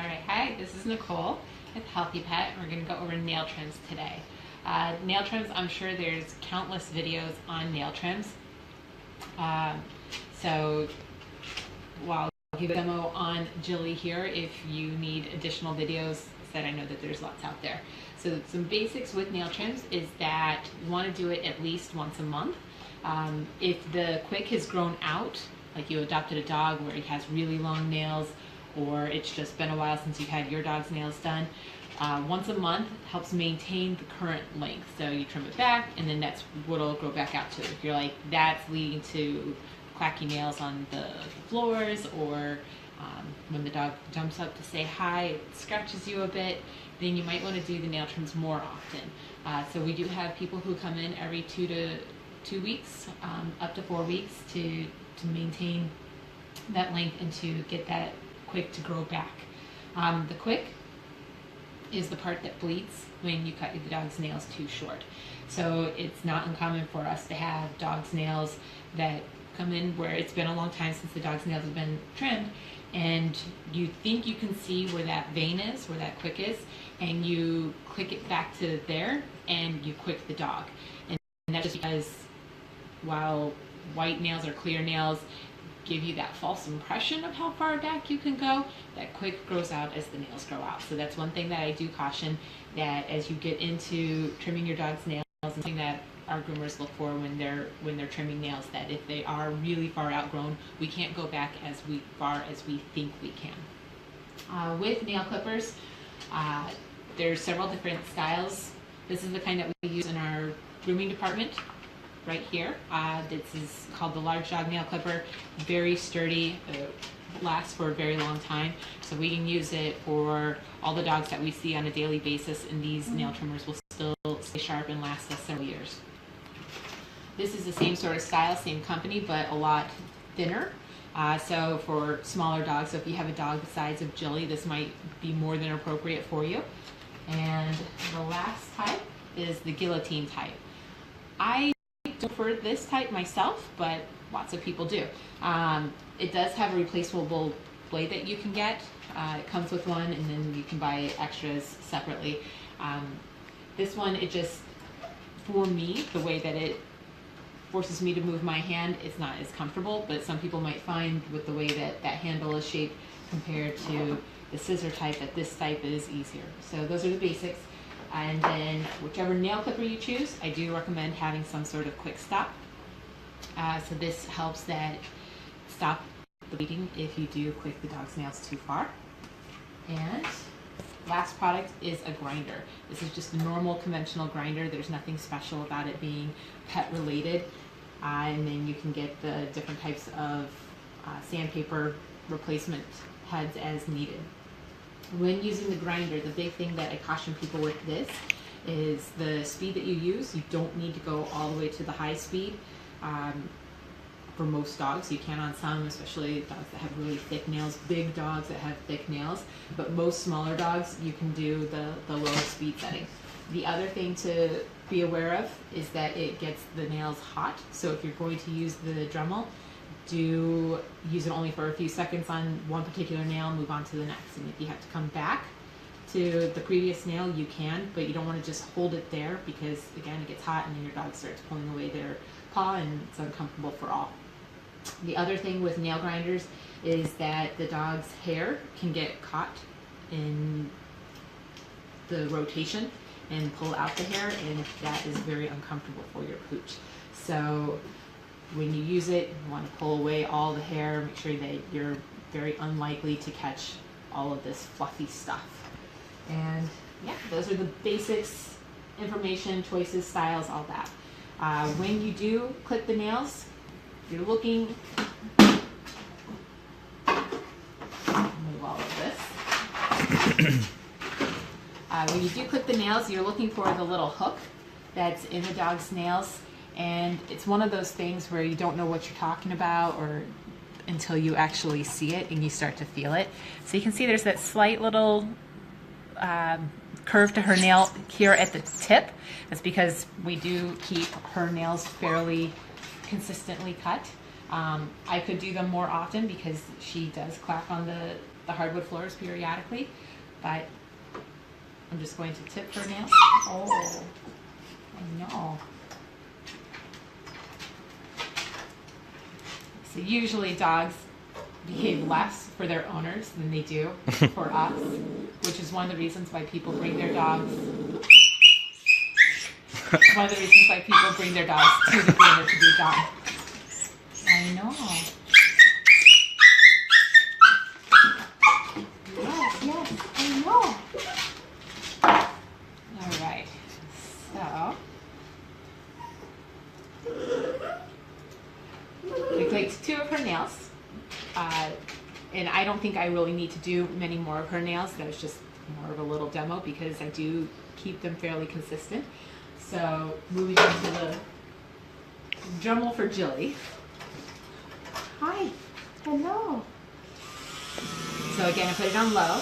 Alright, hi, this is Nicole with Healthy Pet. We're going to go over nail trims today. Nail trims, I'm sure there's countless videos on nail trims. So while I'll give a demo on Jilly here, if you need additional videos, I know that there's lots out there. So some basics with nail trims is that you want to do it at least once a month. If the quick has grown out, like you adopted a dog where he has really long nails, or it's just been a while since you've had your dog's nails done, once a month helps maintain the current length. So you trim it back and then that's what it'll grow back out to. If you're like, that's leading to clacky nails on the floors, or when the dog jumps up to say hi, it scratches you a bit, then you might want to do the nail trims more often. So we do have people who come in every 2 weeks, up to 4 weeks to maintain that length and to get that quick to grow back. The quick is the part that bleeds when you cut the dog's nails too short. So it's not uncommon for us to have dog's nails that come in where it's been a long time since the dog's nails have been trimmed, and you think you can see where that vein is, where that quick is, and you click it back to there and you quick the dog. And that's just because while white nails or clear nails give you that false impression of how far back you can go, that quick grows out as the nails grow out. So that's one thing that I do caution, that as you get into trimming your dog's nails, and something that our groomers look for when they're trimming nails, that if they are really far outgrown, we can't go back as far as we think we can. With nail clippers, there's several different styles. This is the kind that we use in our grooming department right here. This is called the large dog nail clipper. Very sturdy, lasts for a very long time. So we can use it for all the dogs that we see on a daily basis, and these nail trimmers will still stay sharp and last us several years. This is the same sort of style, same company, but a lot thinner. So for smaller dogs, so if you have a dog the size of Jilly, this might be more than appropriate for you. And the last type is the guillotine type. I prefer this type myself, but lots of people do. It does have a replaceable blade that you can get. It comes with one, and then you can buy extras separately. This one, it just, for me, the way that it forces me to move my hand, it's not as comfortable, but some people might find with the way that that handle is shaped compared to the scissor type, that this type is easier. So those are the basics. And then whichever nail clipper you choose, I do recommend having some sort of quick stop. So this helps that stop the bleeding if you do quick the dog's nails too far. And last product is a grinder. This is just a normal conventional grinder. There's nothing special about it being pet related. And then you can get the different types of sandpaper replacement heads as needed. When using the grinder, the big thing that I caution people with this is the speed that you use. You don't need to go all the way to the high speed. For most dogs, you can on some, especially dogs that have really thick nails, big dogs that have thick nails, but most smaller dogs, you can do the lower speed setting. The other thing to be aware of is that it gets the nails hot, so if you're going to use the Dremel, do use it only for a few seconds on one particular nail, move on to the next. And if you have to come back to the previous nail, you can, but you don't want to just hold it there, because again, it gets hot and then your dog starts pulling away their paw and it's uncomfortable for all. The other thing with nail grinders is that the dog's hair can get caught in the rotation and pull out the hair, and that is very uncomfortable for your pooch. So when you use it, you want to pull away all the hair, make sure that you're very unlikely to catch all of this fluffy stuff. And yeah, those are the basics, information, choices, styles, all that. When you do clip the nails, you're looking, move all of this. When you do clip the nails, you're looking for the little hook that's in the dog's nails. And it's one of those things where you don't know what you're talking about or until you actually see it and you start to feel it. So you can see there's that slight little curve to her nail here at the tip. That's because we do keep her nails fairly consistently cut. I could do them more often because she does clack on the the hardwood floors periodically, but I'm just going to tip her nails. Oh, I know. So usually dogs behave less for their owners than they do for us, which is one of the reasons why people bring their dogs. One of the reasons why people bring their dogs to the groomer to be done. I know. Yes, I know. All right. So we clicked 2 of her nails, and I don't think I really need to do many more of her nails. That was just more of a little demo because I do keep them fairly consistent. So moving on to the Dremel for Jilly. Hi, hello. So again, I put it on low,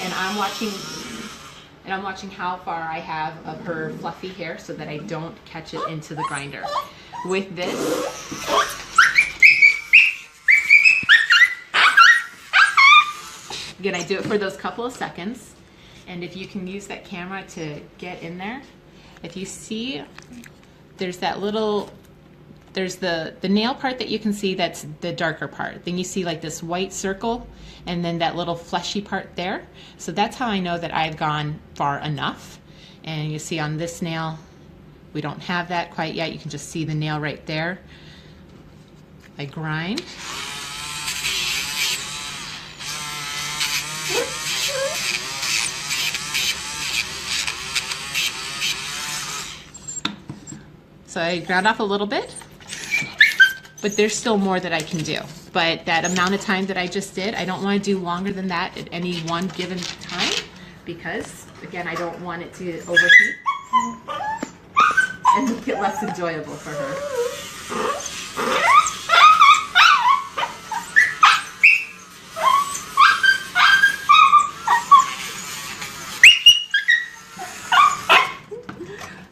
and I'm watching how far I have of her fluffy hair so that I don't catch it into the grinder. With this, again, I do it for those couple of seconds, and if you can use that camera to get in there, if you see, there's that little, there's the nail part that you can see, that's the darker part. Then you see like this white circle and then that little fleshy part there. So that's how I know that I've gone far enough. And you see on this nail, we don't have that quite yet. You can just see the nail right there. I grind. So I ground off a little bit, but there's still more that I can do. But that amount of time that I just did, I don't want to do longer than that at any one given time because, again, I don't want it to overheat and make it less enjoyable for her.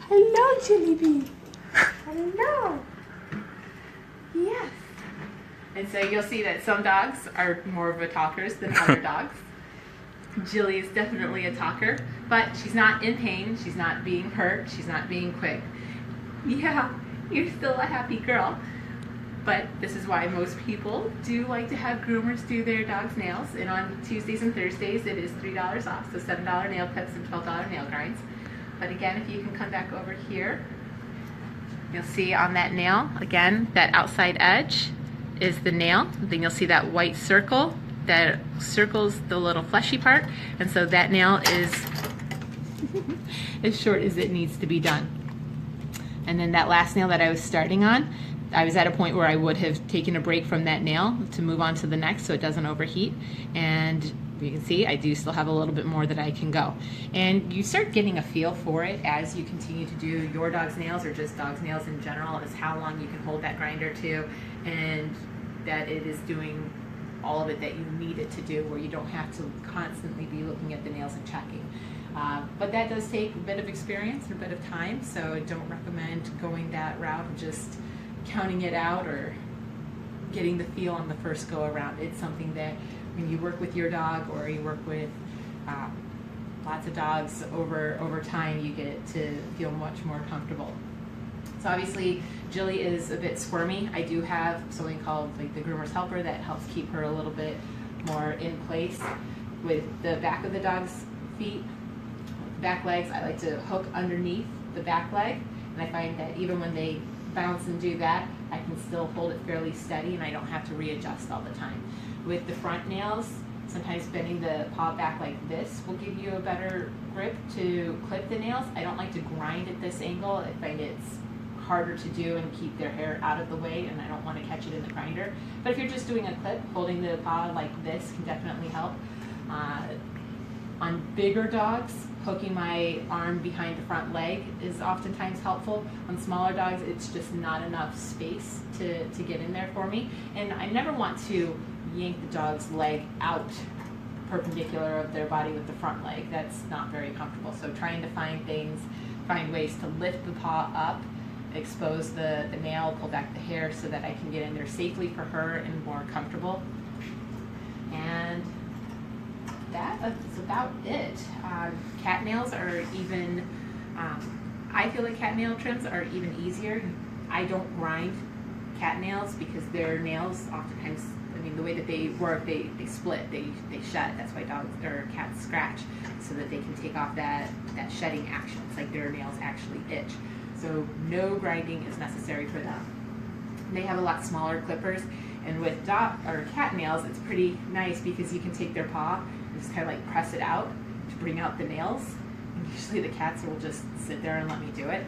Hello, Jilly Bee. Hello. Yes. And so you'll see that some dogs are more of a talkers than other dogs. Jilly is definitely a talker, but she's not in pain, she's not being hurt, she's not being quick. Yeah, you're still a happy girl. But this is why most people do like to have groomers do their dog's nails. And on Tuesdays and Thursdays, it is $3 off, so $7 nail clips and $12 nail grinds. But again, if you can come back over here, you'll see on that nail, again, that outside edge is the nail. Then you'll see that white circle that circles the little fleshy part. And so that nail is as short as it needs to be done. And then that last nail that I was starting on, I was at a point where I would have taken a break from that nail to move on to the next so it doesn't overheat. And you can see I do still have a little bit more that I can go. And you start getting a feel for it as you continue to do your dog's nails or just dog's nails in general, is how long you can hold that grinder to, and that it is doing all of it that you need it to do, where you don't have to constantly be looking at the nails and checking. But that does take a bit of experience and a bit of time, so I don't recommend going that route of just counting it out or getting the feel on the first go around. It's something that when you work with your dog or you work with lots of dogs over time, you get to feel much more comfortable. So obviously Jilly is a bit squirmy. I do have something called like the groomer's helper that helps keep her a little bit more in place. With the back of the dog's feet, back legs, I like to hook underneath the back leg, and I find that even when they bounce and do that, I can still hold it fairly steady and I don't have to readjust all the time. With the front nails, sometimes bending the paw back like this will give you a better grip to clip the nails. I don't like to grind at this angle. I find it's harder to do and keep their hair out of the way, and I don't want to catch it in the grinder. But if you're just doing a clip, holding the paw like this can definitely help. On bigger dogs, hooking my arm behind the front leg is oftentimes helpful. On smaller dogs, it's just not enough space to get in there for me. And I never want to yank the dog's leg out perpendicular of their body with the front leg. That's not very comfortable. So trying to find ways to lift the paw up, expose the nail, pull back the hair so that I can get in there safely for her and more comfortable. And that's about it. Cat nails are even, I feel like cat nail trims are even easier. I don't grind cat nails because their nails oftentimes, I mean, the way that they work, they split, they shed. That's why dogs or cats scratch, so that they can take off that shedding action. It's like their nails actually itch. So no grinding is necessary for them. They have a lot smaller clippers, and with dog or cat nails, it's pretty nice because you can take their paw and just kind of like press it out to bring out the nails. And usually the cats will just sit there and let me do it.